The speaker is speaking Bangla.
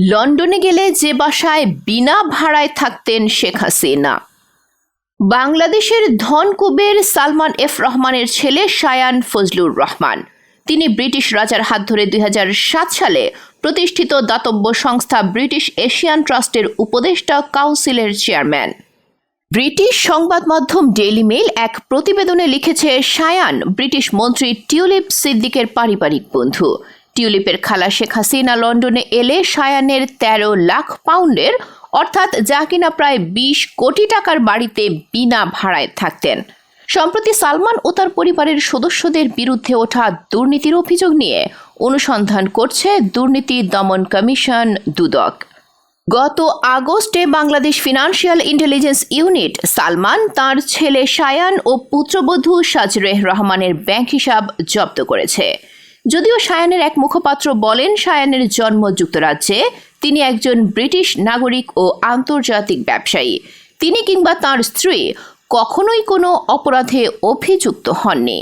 লন্ডনে গেলে যে বাসায় বিনা ভাড়ায় থাকতেন শেখ হাসিনা। বাংলাদেশের ধন কুবের সালমান এফ রহমানের ছেলে শায়ান ফজলুর রহমান। তিনি ব্রিটিশ রাজার হাত ধরে 2007 সালে প্রতিষ্ঠিত দাতব্য সংস্থা ব্রিটিশ এশিয়ান ট্রাস্টের উপদেষ্টা কাউন্সিলের চেয়ারম্যান। ব্রিটিশ সংবাদ মাধ্যম ডেইলি মেইল এক প্রতিবেদনে লিখেছে, শায়ান ব্রিটিশ মন্ত্রী টিউলিপ সিদ্দিকের পারিবারিক বন্ধু। টিউলিপের খালা শেখ হাসিনা লন্ডনে এলে শায়ানের 13 লাখ পাউন্ডের অর্থাৎ যা কিনা প্রায় 20 কোটি টাকার বাড়িতে বিনা ভাড়ায় থাকতেন। সম্প্রতি সালমান ও তার পরিবারের সদস্যদের বিরুদ্ধে ওঠা দুর্নীতির অভিযোগ নিয়ে অনুসন্ধান করছে দুর্নীতি দমন কমিশন দুদক। গত আগস্টে Bangladesh financial intelligence unit Salman, তার ছেলে শায়ান ও পুত্রবধূ সাজরেহ রহমানের ব্যাংক হিসাব জব্দ করেছে। যদিও শায়ানের এক মুখপাত্র বলেন, শায়ানের জন্ম যুক্তরাজ্যে, তিনি একজন ব্রিটিশ নাগরিক ও আন্তর্জাতিক ব্যবসায়ী। তিনি কিংবা তার স্ত্রী কখনোই কোনো অপরাধে অভিযুক্ত হননি।